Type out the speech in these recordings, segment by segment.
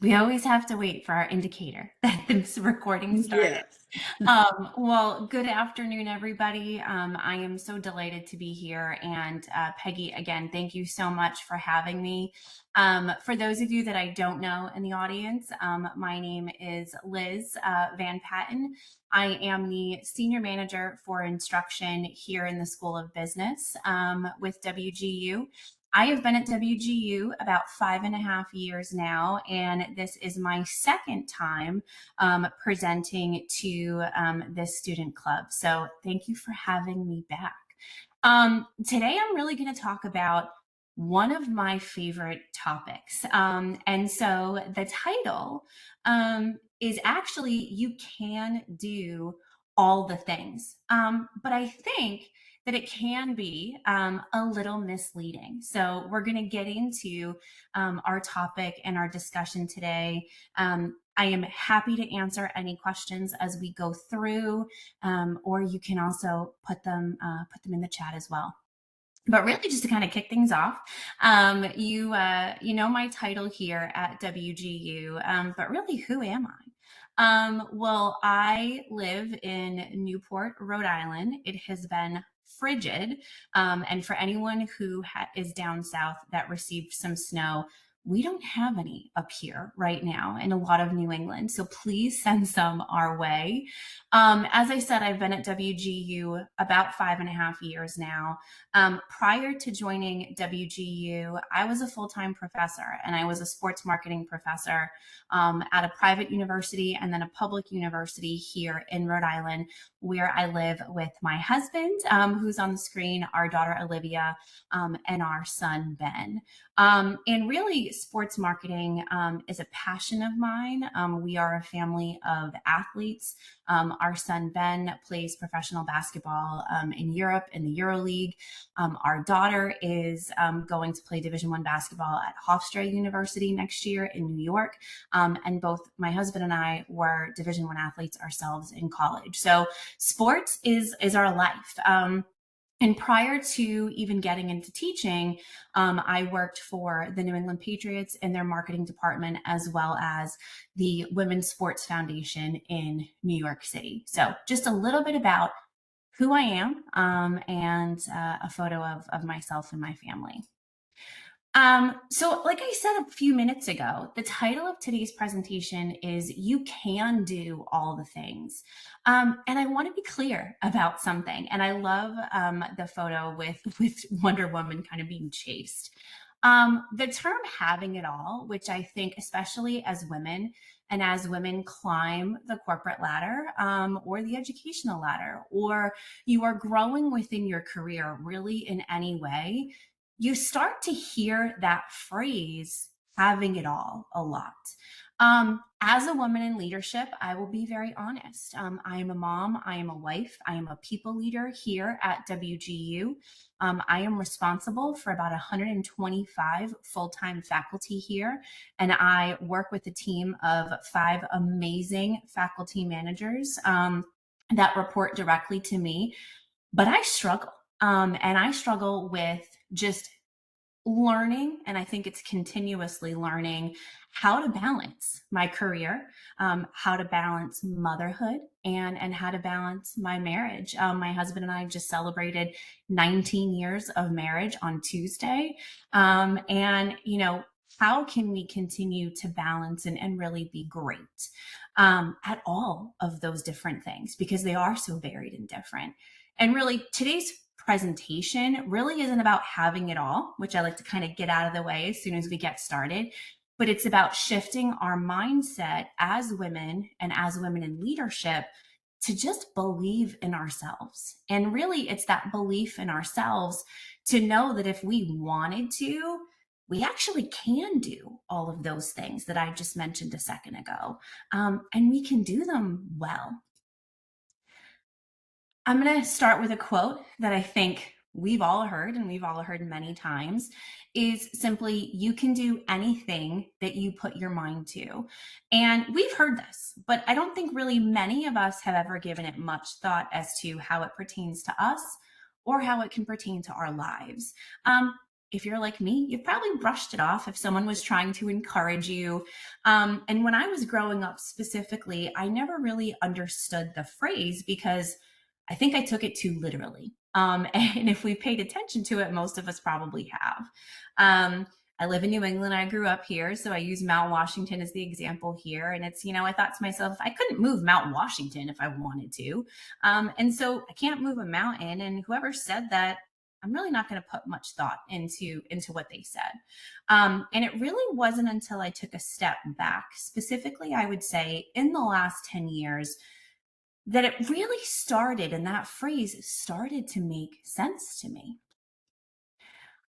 We always have to wait for our indicator that this recording started. Yes. Well, good afternoon, everybody. I am so delighted to be here. And Peggy, again, thank you so much for having me. For those of you that I don't know in the audience, my name is Liz Van Patten. I am the Senior Manager for Instruction here in the School of Business with WGU. I have been at WGU about 5.5 years now, and this is my second time presenting to this student club. So thank you for having me back. Today, I'm really going to talk about one of my favorite topics. And so the title is actually You Can Do All the Things. But I think that it can be a little misleading. So we're going to get into our topic and our discussion today. I am happy to answer any questions as we go through, or you can also put them in the chat as well. But really, just to kind of kick things off, you know my title here at WGU, but really, who am I? Well, I live in Newport, Rhode Island. It has been frigid, and for anyone who is down south that received some snow, we don't have any up here right now in a lot of New England. So please send some our way. As I said, I've been at WGU about 5.5 years now. Prior to joining WGU, I was a full-time professor, and I was a sports marketing professor at a private university and then a public university here in Rhode Island, where I live with my husband, who's on the screen, our daughter Olivia, and our son Ben. And really, sports marketing is a passion of mine. We are a family of athletes. Our son Ben plays professional basketball in Europe in the EuroLeague. Our daughter is going to play Division I basketball at Hofstra University next year in New York. And both my husband and I were Division I athletes ourselves in college. So sports is our life. And prior to even getting into teaching, I worked for the New England Patriots in their marketing department, as well as the Women's Sports Foundation in New York City. So just a little bit about who I am and a photo of myself and my family. So like I said a few minutes ago, the title of today's presentation is You Can Do All the Things. And I want to be clear about something. And I love the photo with Wonder Woman kind of being chased. The term having it all, which I think, especially as women, and as women climb the corporate ladder or the educational ladder, or you are growing within your career really in any way, you start to hear that phrase, having it all, a lot. As a woman in leadership, I will be very honest. I am a mom, I am a wife, I am a people leader here at WGU. I am responsible for about 125 full-time faculty here, and I work with a team of 5 amazing faculty managers that report directly to me. But I struggle. And I struggle with just learning, and I think it's continuously learning how to balance my career, how to balance motherhood, and how to balance my marriage. My husband and I just celebrated 19 years of marriage on Tuesday. And, you know, how can we continue to balance and really be great at all of those different things, because they are so varied and different. And really, today's presentation really isn't about having it all, which I like to kind of get out of the way as soon as we get started, but it's about shifting our mindset as women and as women in leadership to just believe in ourselves. And really, it's that belief in ourselves to know that if we wanted to, we actually can do all of those things that I just mentioned a second ago. And we can do them well. I'm going to start with a quote that I think we've all heard, and we've all heard many times, is simply, you can do anything that you put your mind to. And we've heard this, but I don't think really many of us have ever given it much thought as to how it pertains to us or how it can pertain to our lives. if you're like me, you've probably brushed it off if someone was trying to encourage you. And when I was growing up specifically, I never really understood the phrase because I think I took it too literally. And if we paid attention to it, most of us probably have. Um, I live in New England. I grew up here. So I use Mount Washington as the example here. And it's, I thought to myself, I couldn't move Mount Washington if I wanted to. And so I can't move a mountain. And whoever said that, I'm really not going to put much thought into what they said. And it really wasn't until I took a step back, specifically, I would say in the last 10 years, that it really started and that phrase started to make sense to me.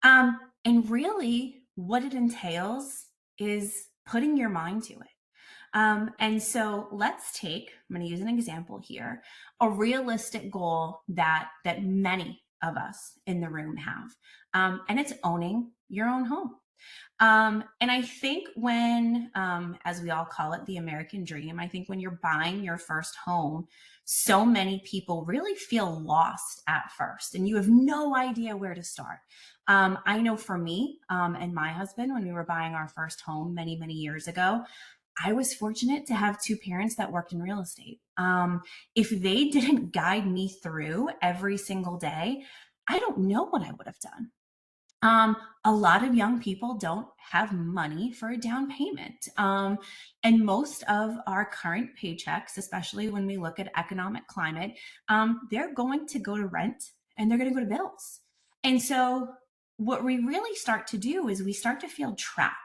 And really, what it entails is putting your mind to it. And so let's take, I'm going to use an example here, a realistic goal that many of us in the room have, and it's owning your own home. And I think when, as we all call it, the American dream, I think when you're buying your first home, so many people really feel lost at first and you have no idea where to start. I know for me and my husband, when we were buying our first home many, many years ago, I was fortunate to have two parents that worked in real estate. If they didn't guide me through every single day, I don't know what I would have done. A lot of young people don't have money for a down payment. And most of our current paychecks, especially when we look at economic climate, they're going to go to rent and they're going to go to bills. And so what we really start to do is we start to feel trapped.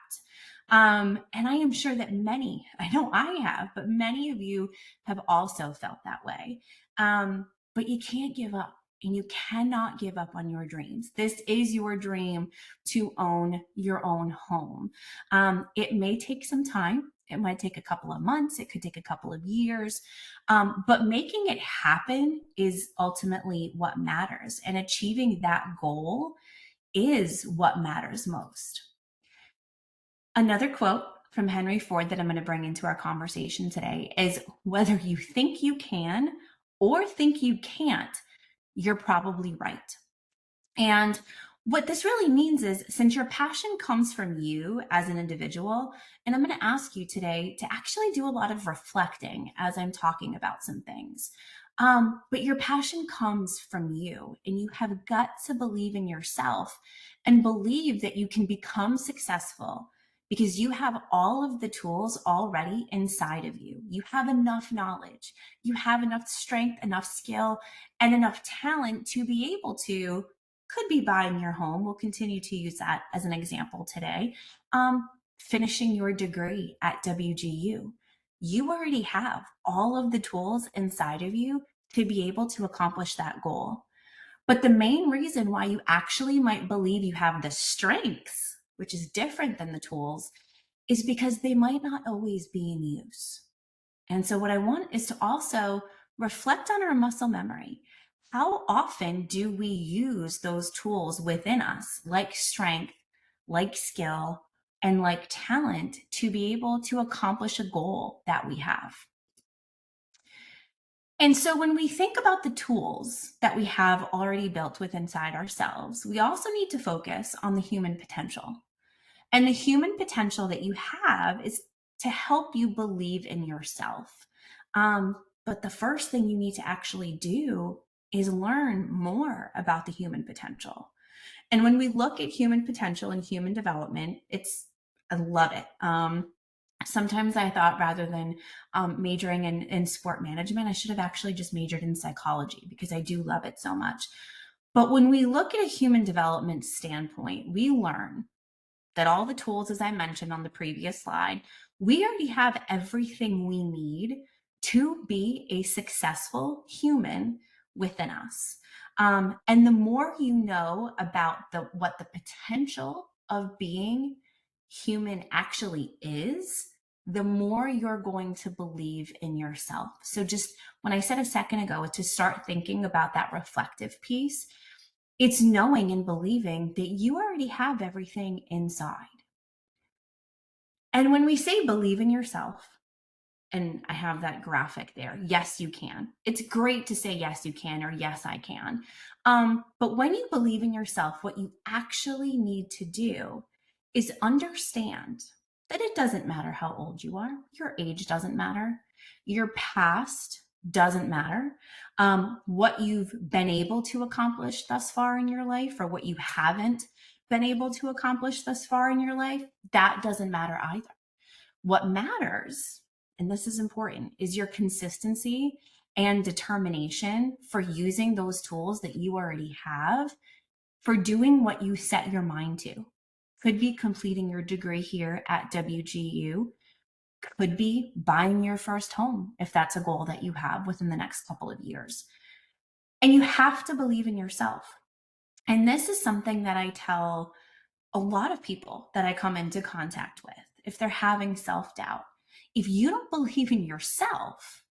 And I am sure that many, I know I have, but many of you have also felt that way. But you can't give up. And you cannot give up on your dreams. This is your dream to own your own home. It may take some time. It might take a couple of months. It could take a couple of years. But making it happen is ultimately what matters. And achieving that goal is what matters most. Another quote from Henry Ford that I'm going to bring into our conversation today is, whether you think you can or think you can't, you're probably right. And what this really means is, since your passion comes from you as an individual, and I'm going to ask you today to actually do a lot of reflecting as I'm talking about some things. But your passion comes from you, and you have got to believe in yourself and believe that you can become successful because you have all of the tools already inside of you. You have enough knowledge, you have enough strength, enough skill, and enough talent to be able to, could be buying your home. We'll continue to use that as an example today. Finishing your degree at WGU. You already have all of the tools inside of you to be able to accomplish that goal. But the main reason why you actually might believe you have the strengths, which is different than the tools, is because they might not always be in use. And so what I want is to also reflect on our muscle memory. How often do we use those tools within us, like strength, like skill, and like talent, to be able to accomplish a goal that we have? And so when we think about the tools that we have already built within inside ourselves, we also need to focus on the human potential. And the human potential that you have is to help you believe in yourself. But the first thing you need to actually do is learn more about the human potential. And when we look at human potential and human development, I love it. Sometimes I thought, rather than majoring in sport management, I should have actually just majored in psychology because I do love it so much. But when we look at a human development standpoint, we learn that all the tools, as I mentioned on the previous slide, we already have everything we need to be a successful human within us. And the more you know about what the potential of being human actually is, the more you're going to believe in yourself. So just when I said a second ago to start thinking about that reflective piece, it's knowing and believing that you already have everything inside. And when we say believe in yourself And I have that graphic there. Yes, you can. It's great to say yes, you can, or yes, I can. But when you believe in yourself, what you actually need to do is understand that it doesn't matter how old you are. Your age doesn't matter. Your past doesn't matter. What you've been able to accomplish thus far in your life, or what you haven't been able to accomplish thus far in your life, that doesn't matter either. What matters, and this is important, is your consistency and determination for using those tools that you already have for doing what you set your mind to. Could be completing your degree here at WGU, could be buying your first home if that's a goal that you have within the next couple of years. And you have to believe in yourself. And this is something that I tell a lot of people that I come into contact with if they're having self doubt. If you don't believe in yourself,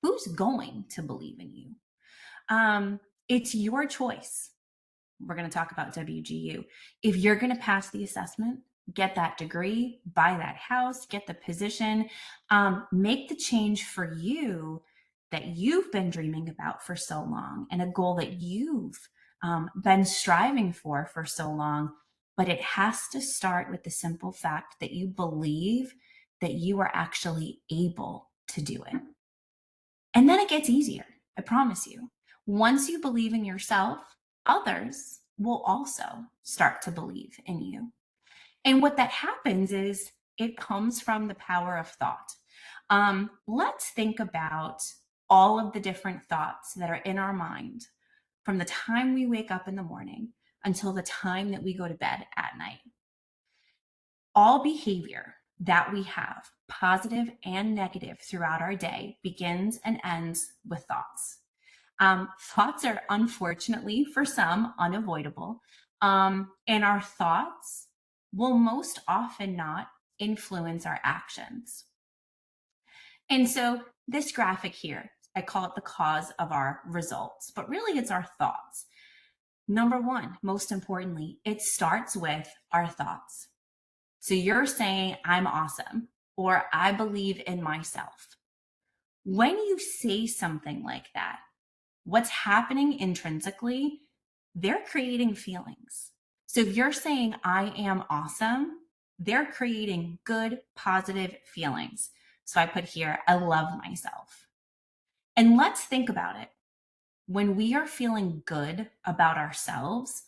who's going to believe in you? It's your choice. We're going to talk about WGU. If you're going to pass the assessment, get that degree, buy that house, get the position, make the change for you that you've been dreaming about for so long, and a goal that you've been striving for so long. But it has to start with the simple fact that you believe that you are actually able to do it. And then it gets easier, I promise you. Once you believe in yourself, others will also start to believe in you. And what that happens is it comes from the power of thought. Let's think about all of the different thoughts that are in our mind from the time we wake up in the morning until the time that we go to bed at night. All behavior that we have, positive and negative, throughout our day begins and ends with thoughts. Thoughts are, unfortunately for some, unavoidable. And our thoughts will most often not influence our actions. And so this graphic here, I call it the cause of our results, but really it's our thoughts. Number one, most importantly, it starts with our thoughts. So you're saying, I'm awesome, or I believe in myself. When you say something like that, what's happening intrinsically, they're creating feelings. So if you're saying, I am awesome, they're creating good, positive feelings. So I put here, I love myself. And let's think about it. When we are feeling good about ourselves,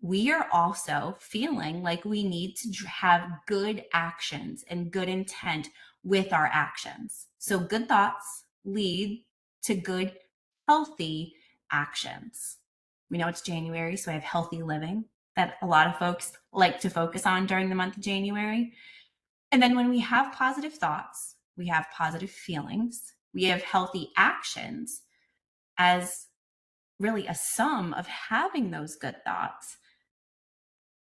we are also feeling like we need to have good actions and good intent with our actions. So good thoughts lead to good, healthy actions. We know it's January, so I have healthy living that a lot of folks like to focus on during the month of January. And then when we have positive thoughts, we have positive feelings, we have healthy actions as really a sum of having those good thoughts,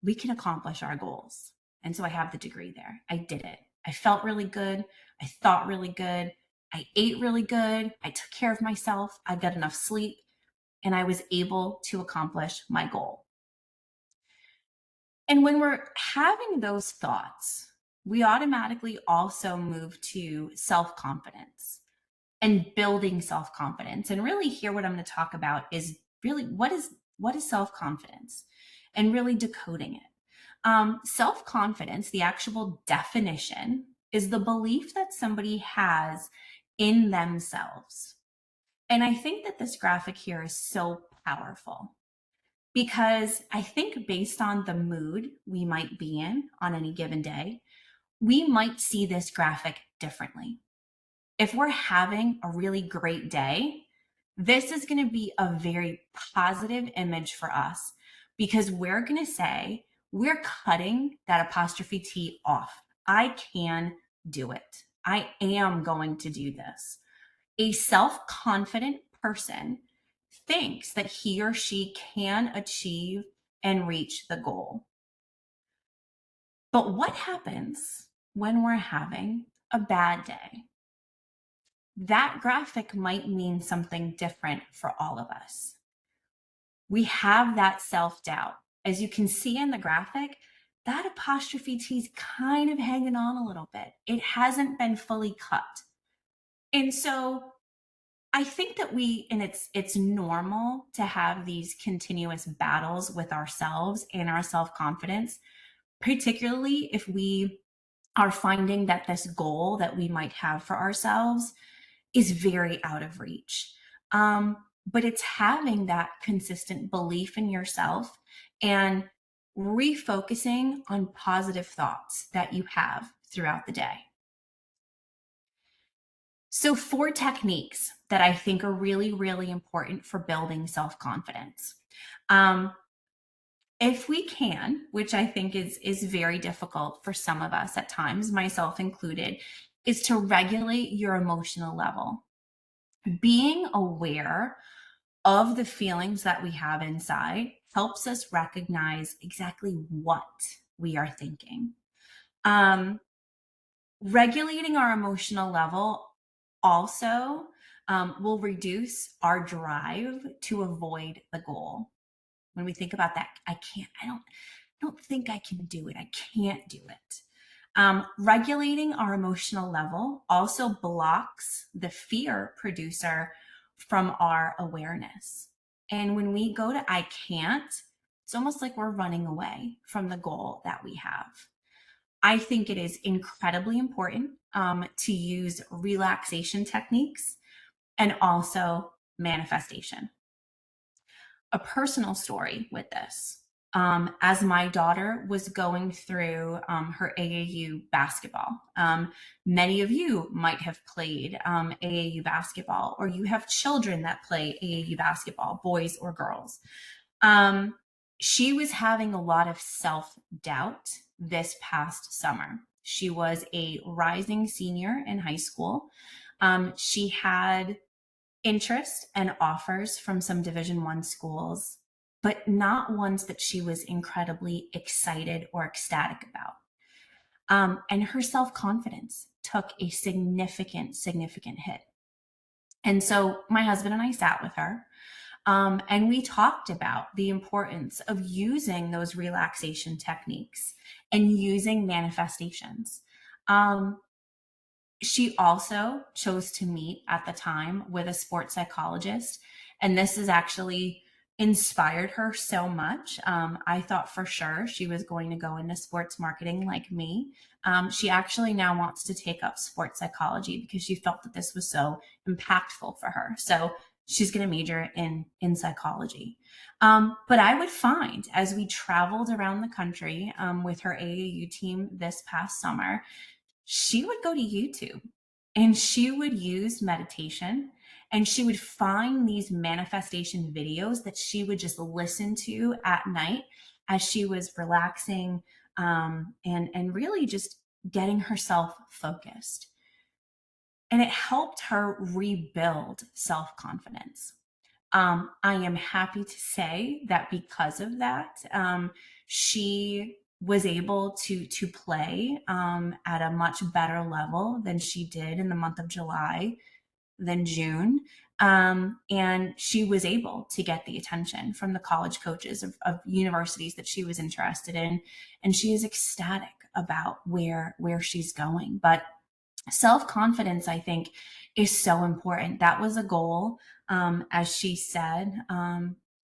we can accomplish our goals. And so I have the degree there. I did it. I felt really good. I thought really good. I ate really good. I took care of myself. I got enough sleep, and I was able to accomplish my goal. And when we're having those thoughts, we automatically also move to self-confidence and building self-confidence. And really here, what I'm going to talk about is really what is self-confidence, and really decoding it. Self-confidence, the actual definition, is the belief that somebody has in themselves. And I think that this graphic here is so powerful, because I think based on the mood we might be in on any given day, we might see this graphic differently. If we're having a really great day, this is going to be a very positive image for us, because we're going to say, we're cutting that apostrophe T off. I can do it. I am going to do this. A self-confident person thinks that he or she can achieve and reach the goal. But what happens when we're having a bad day? That graphic might mean something different for all of us. We have that self-doubt. As you can see in the graphic, that apostrophe T is kind of hanging on a little bit. It hasn't been fully cut. And so I think that and it's normal to have these continuous battles with ourselves and our self-confidence, particularly if we are finding that this goal that we might have for ourselves is very out of reach. But it's having that consistent belief in yourself and refocusing on positive thoughts that you have throughout the day. So, four techniques that I think are really, really important for building self confidence. Um, if we can, which I think is very difficult for some of us at times, myself included, is to regulate your emotional level. Being aware of the feelings that we have inside helps us recognize exactly what we are thinking. Um, Regulating our emotional level also will reduce our drive to avoid the goal. When we think about that, I don't think I can do it. I can't do it. Regulating our emotional level also blocks the fear producer from our awareness. And when we go to I can't, it's almost like we're running away from the goal that we have. I think it is incredibly important to use relaxation techniques and also manifestation. A personal story with this. As my daughter was going through her AAU basketball, many of you might have played AAU basketball, or you have children that play AAU basketball, boys or girls. Um, she was having a lot of self doubt this past summer. She was a rising senior in high school. She had interest and offers from some Division I schools, but not ones that she was incredibly excited or ecstatic about. And her self-confidence took a significant hit. And so my husband and I sat with her, and we talked about the importance of using those relaxation techniques and using manifestations. Um, she also chose to meet at the time with a sports psychologist. And this has actually inspired her so much. I thought for sure she was going to go into sports marketing like me. She actually now wants to take up sports psychology because she felt that this was so impactful for her. So she's going to major in psychology. But I would find as we traveled around the country with her AAU team this past summer, she would go to YouTube and she would use meditation and she would find these manifestation videos that she would just listen to at night as she was relaxing and really just getting herself focused. And it helped her rebuild self confidence. I am happy to say that because of that, she was able to play at a much better level than she did in the month of July than June. And she was able to get the attention from the college coaches of universities that she was interested in. And she is ecstatic about where she's going. But self-confidence, I think, is so important. That was a goal, as she said,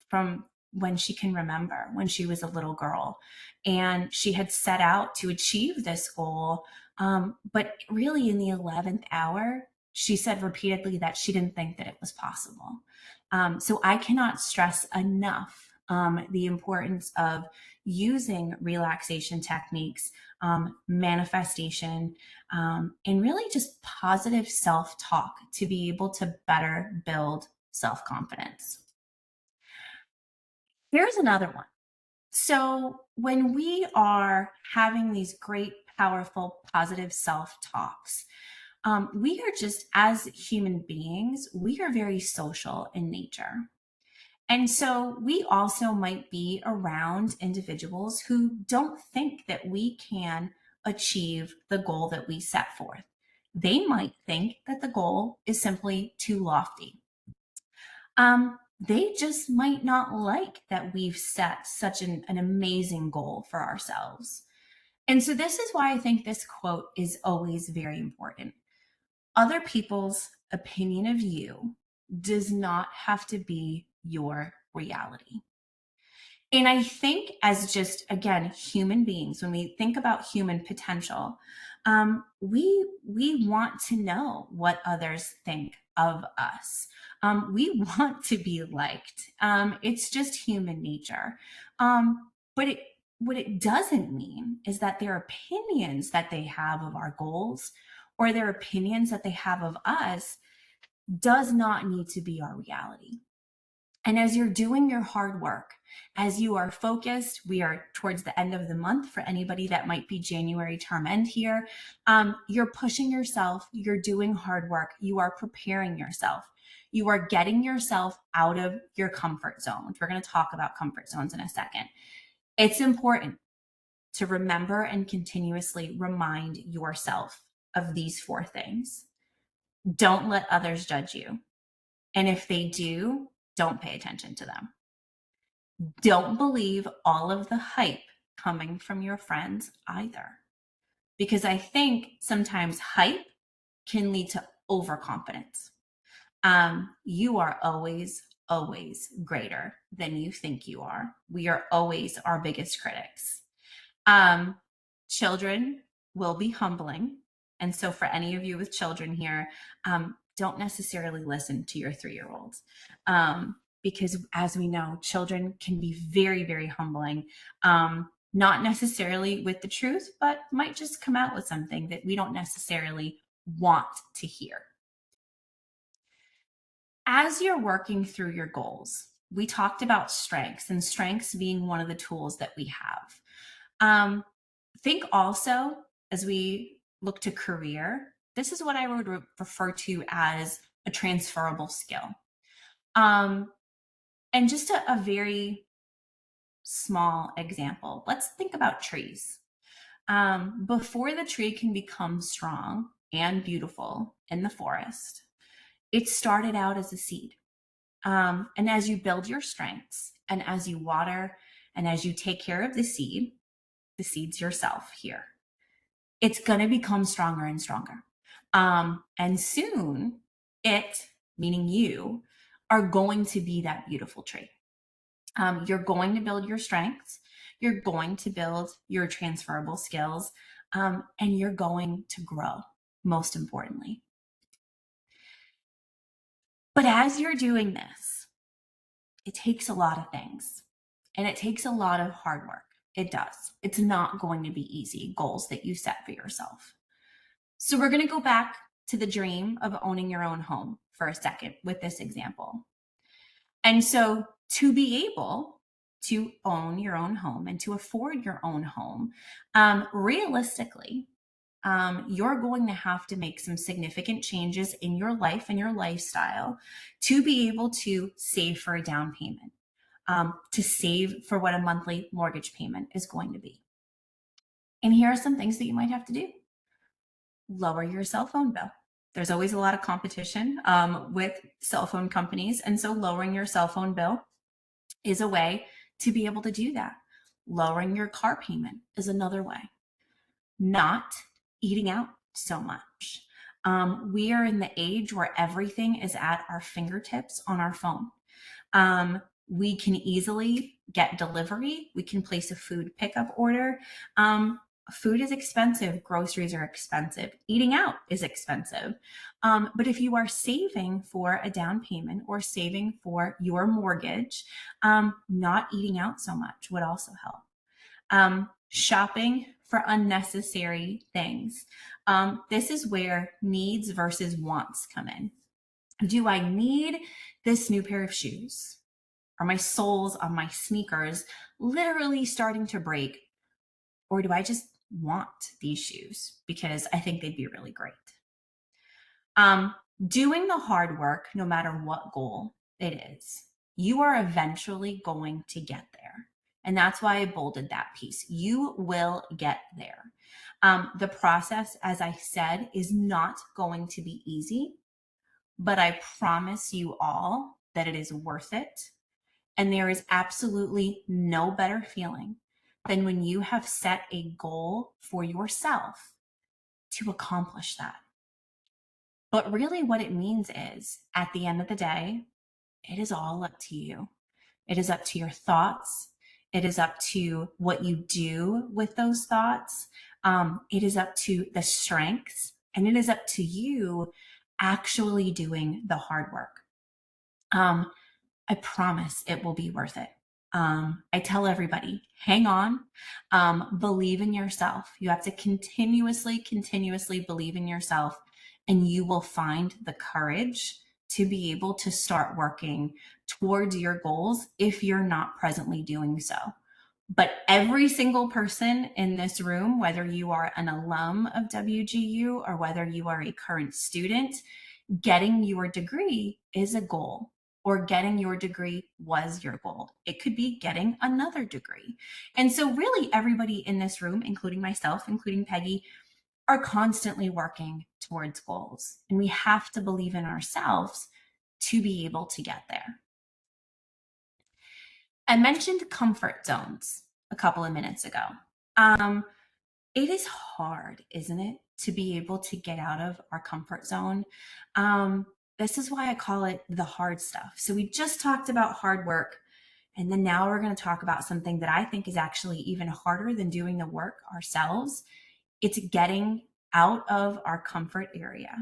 from when she can remember, when she was a little girl. And she had set out to achieve this goal. But really, in the 11th hour, she said repeatedly that she didn't think that it was possible. So I cannot stress enough the importance of using relaxation techniques, manifestation, and really just positive self talk to be able to better build self confidence. Here's another one. So, when we are having these great, powerful, positive self talks, we are just, as human beings, we are very social in nature. And so we also might be around individuals who don't think that we can achieve the goal that we set forth. They might think that the goal is simply too lofty. They just might not like that we've set such an amazing goal for ourselves. And so this is why I think this quote is always very important. Other people's opinion of you does not have to be your reality. And I think, as just, again, human beings, when we think about human potential, we want to know what others think of us. We want to be liked. It's just human nature. But what it doesn't mean is that their opinions that they have of our goals or their opinions that they have of us does not need to be our reality. And as you're doing your hard work, as you are focused, we are towards the end of the month for anybody that might be January term end here. You're pushing yourself, you're doing hard work, you are preparing yourself. You are getting yourself out of your comfort zones. We're going to talk about comfort zones in a second. It's important to remember and continuously remind yourself of these 4 things. Don't let others judge you. And if they do, don't pay attention to them. Don't believe all of the hype coming from your friends either. Because I think sometimes hype can lead to overconfidence. You are always, always greater than you think you are. We are always our biggest critics. Children will be humbling. And so for any of you with children here, don't necessarily listen to your 3-year-olds. Because as we know, children can be very, very humbling. Not necessarily with the truth, but might just come out with something that we don't necessarily want to hear. As you're working through your goals, we talked about strengths, and strengths being one of the tools that we have. Think also, as we look to career, this is what I would refer to as a transferable skill. And just a very small example, let's think about trees. Before the tree can become strong and beautiful in the forest, it started out as a seed. And as you build your strengths, and as you water, and as you take care of the seeds yourself here, it's going to become stronger and stronger. And soon it, meaning you, are going to be that beautiful tree. You're going to build your strengths. You're going to build your transferable skills, and you're going to grow, most importantly. But as you're doing this, it takes a lot of things, and it takes a lot of hard work. It does. It's not going to be easy goals that you set for yourself. So we're going to go back to the dream of owning your own home for a second with this example. And so to be able to own your own home and to afford your own home, realistically, you're going to have to make some significant changes in your life and your lifestyle to be able to save for a down payment, to save for what a monthly mortgage payment is going to be. And here are some things that you might have to do. Lower your cell phone bill. There's always a lot of competition with cell phone companies. And so lowering your cell phone bill is a way to be able to do that. Lowering your car payment is another way. Not eating out so much. We are in the age where everything is at our fingertips on our phone. We can easily get delivery. We can place a food pickup order. Food is expensive. Groceries are expensive. Eating out is expensive. But if you are saving for a down payment or saving for your mortgage, not eating out so much would also help. Shopping for unnecessary things. This is where needs versus wants come in. Do I need this new pair of shoes? Are my soles on my sneakers literally starting to break? Or do I just want these shoes because I think they'd be really great? Doing the hard work, no matter what goal it is, you are eventually going to get there. And that's why I bolded that piece. You will get there. The process, as I said, is not going to be easy, but I promise you all that it is worth it. And there is absolutely no better feeling than when you have set a goal for yourself to accomplish that. But really, what it means is at the end of the day, it is all up to you. It is up to your thoughts. It is up to what you do with those thoughts. It is up to the strengths, and it is up to you actually doing the hard work. I promise it will be worth it. I tell everybody, hang on, believe in yourself. You have to continuously believe in yourself, and you will find the courage to be able to start working towards your goals if you're not presently doing so. But every single person in this room, whether you are an alum of WGU or whether you are a current student, getting your degree is a goal, or getting your degree was your goal. It could be getting another degree. And so, really, everybody in this room, including myself, including Peggy, are constantly working towards goals. And we have to believe in ourselves to be able to get there. I mentioned comfort zones a couple of minutes ago. It is hard, isn't it, to be able to get out of our comfort zone? This is why I call it the hard stuff. So we just talked about hard work, and then now we're going to talk about something that I think is actually even harder than doing the work ourselves. It's getting out of our comfort area,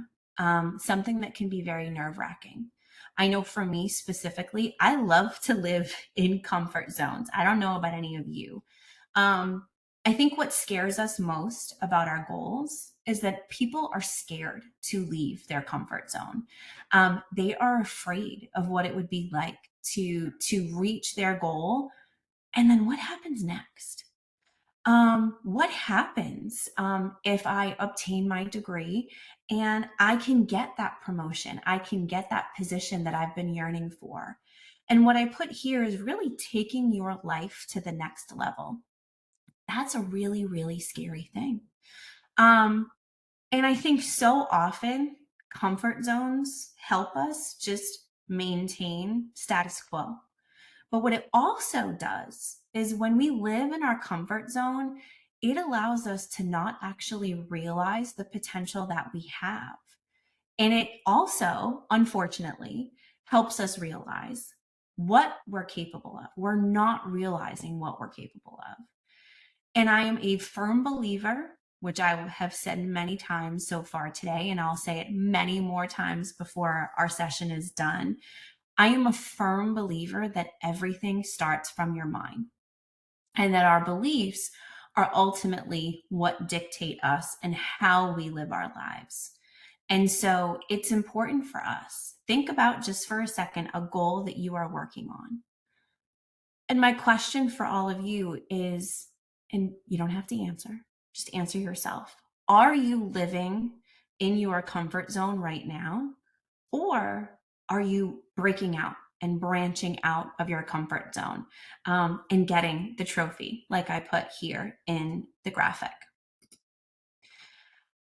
something that can be very nerve-wracking. I know for me specifically, I love to live in comfort zones. I don't know about any of you. I think what scares us most about our goals is that people are scared to leave their comfort zone. They are afraid of what it would be like to reach their goal. And then what happens next? What happens if I obtain my degree and I can get that promotion? I can get that position that I've been yearning for. And what I put here is really taking your life to the next level. That's a really, really scary thing. And I think so often comfort zones help us just maintain status quo. But what it also does is when we live in our comfort zone, it allows us to not actually realize the potential that we have. And it also, unfortunately, helps us realize what we're capable of. We're not realizing what we're capable of. And I am a firm believer, which I have said many times so far today, and I'll say it many more times before our session is done. I am a firm believer that everything starts from your mind, and that our beliefs are ultimately what dictate us and how we live our lives. And so it's important for us. Think about just for a second a goal that you are working on. And my question for all of you is, and you don't have to answer, just answer yourself. Are you living in your comfort zone right now? Or are you breaking out and branching out of your comfort zone and getting the trophy like I put here in the graphic?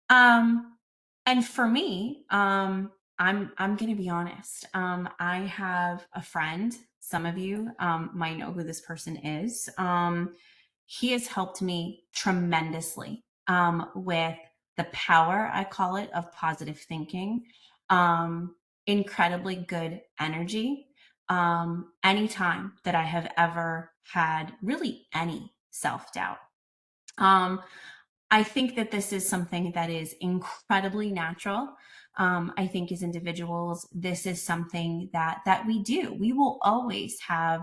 And for me, I'm going to be honest. I have a friend. Some of you might know who this person is. He has helped me tremendously with the power, I call it, of positive thinking. Incredibly good energy. Anytime that I have ever had really any self-doubt. I think that this is something that is incredibly natural. I think as individuals, this is something that we do. We will always have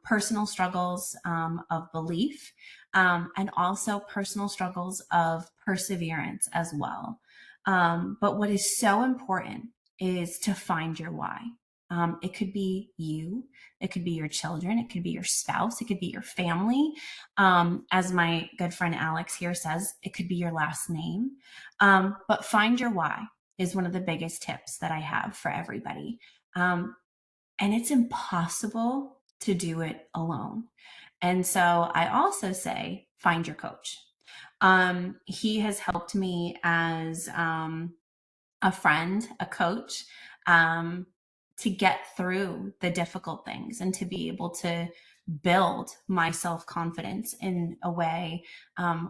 personal struggles of belief and also personal struggles of perseverance as well. But what is so important is to find your why. It could be you, it could be your children, it could be your spouse, it could be your family. As my good friend Alex here says, it could be your last name. But find your why is one of the biggest tips that I have for everybody. And it's impossible to do it alone. And so I also say, find your coach. He has helped me as a friend, a coach, to get through the difficult things and to be able to build my self-confidence in a way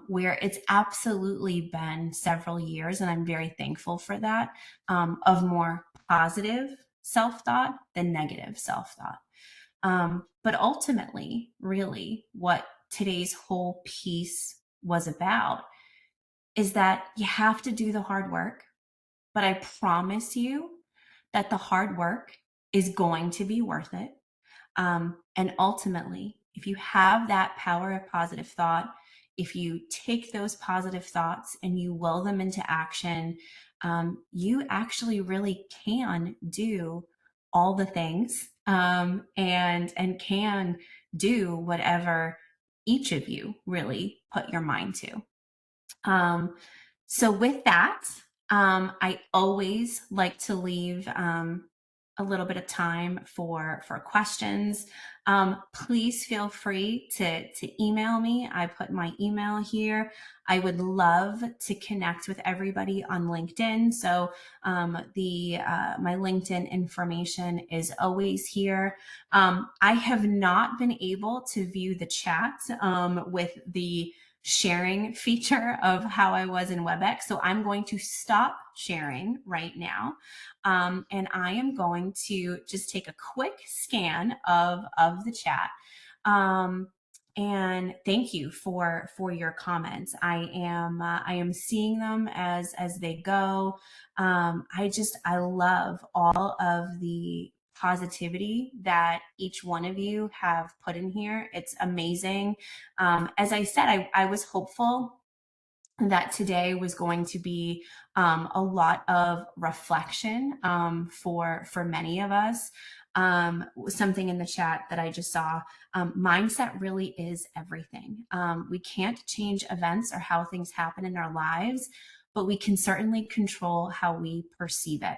where it's absolutely been several years, and I'm very thankful for that, of more positive self-thought than negative self-thought. But ultimately, really, what today's whole piece was about is that you have to do the hard work, but I promise you that the hard work is going to be worth it. And ultimately, if you have that power of positive thought, if you take those positive thoughts and you will them into action, you actually really can do all the things, and can do whatever each of you really put your mind to. So with that, I always like to leave a little bit of time for questions. Please feel free to email me. I put my email here. I would love to connect with everybody on LinkedIn. So my LinkedIn information is always here. I have not been able to view the chat with the sharing feature of how I was in WebEx. So I'm going to stop sharing right now. And I am going to just take a quick scan of the chat. And thank you for your comments. I am seeing them as they go. I love all of the positivity that each one of you have put in here. It's amazing. As I said, I was hopeful that today was going to be a lot of reflection for many of us. Something in the chat that I just saw, mindset really is everything. We can't change events or how things happen in our lives, but we can certainly control how we perceive it.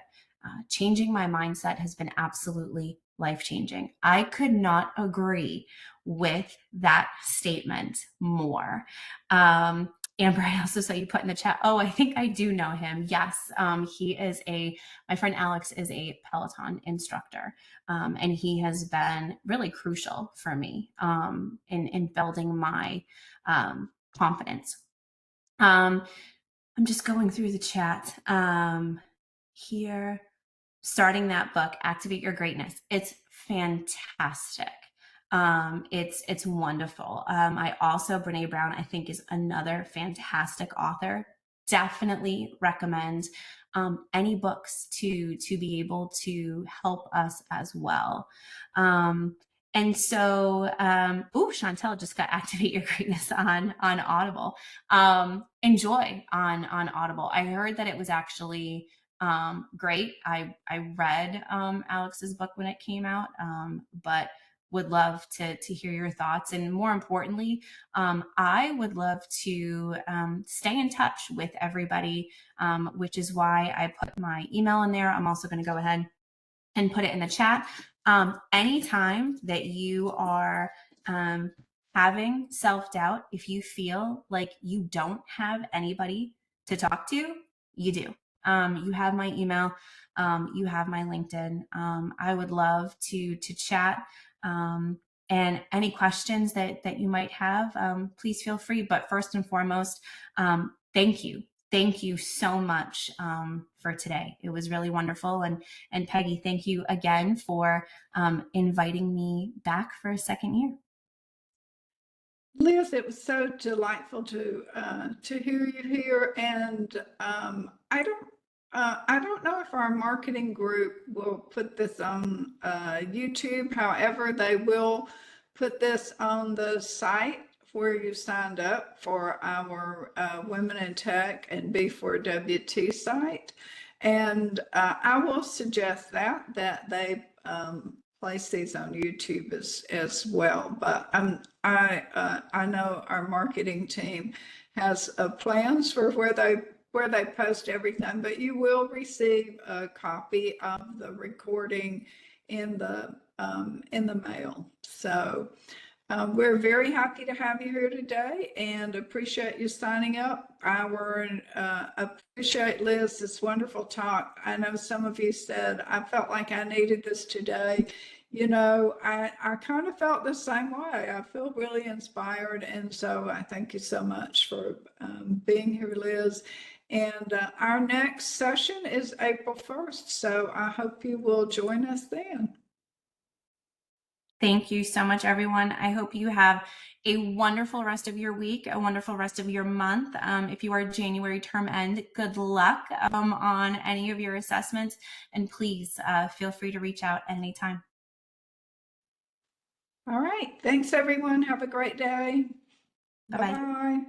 Changing my mindset has been absolutely life-changing. I could not agree with that statement more. Amber, I also saw you put in the chat, oh, I think I do know him. Yes, my friend Alex is a Peloton instructor, and he has been really crucial for me in building my confidence. I'm just going through the chat here. Starting that book, Activate Your Greatness. It's fantastic. It's wonderful. I also, Brene Brown, I think, is another fantastic author. Definitely recommend any books to be able to help us as well. And so, Chantel just got Activate Your Greatness on Audible. Enjoy on Audible. I heard that it was actually great. I read Alex's book when it came out, but would love to hear your thoughts. And more importantly, I would love to stay in touch with everybody, which is why I put my email in there. I'm also going to go ahead and put it in the chat. Anytime that you are having self-doubt, if you feel like you don't have anybody to talk to, you do. You have my email, you have my LinkedIn. I would love to chat. And any questions that you might have, please feel free. But first and foremost, thank you. Thank you so much for today. It was really wonderful. And Peggy, thank you again for inviting me back for a second year. Liz, it was so delightful to hear you here, and I don't know if our marketing group will put this on YouTube. However, they will put this on the site where you signed up for our Women in Tech and B4WT site, and I will suggest that they place these on YouTube as well. But I know our marketing team has plans for where they post everything, but you will receive a copy of the recording in the mail. So we're very happy to have you here today and appreciate you signing up. Appreciate Liz, this wonderful talk. I know some of you said, I felt like I needed this today. I kind of felt the same way. I feel really inspired. And so I thank you so much for being here, Liz. And our next session is April 1st. So I hope you will join us then. Thank you so much, everyone. I hope you have a wonderful rest of your week, a wonderful rest of your month. If you are January term end, good luck on any of your assessments. And please feel free to reach out at any time. All right. Thanks, everyone. Have a great day. Bye-bye. Bye-bye.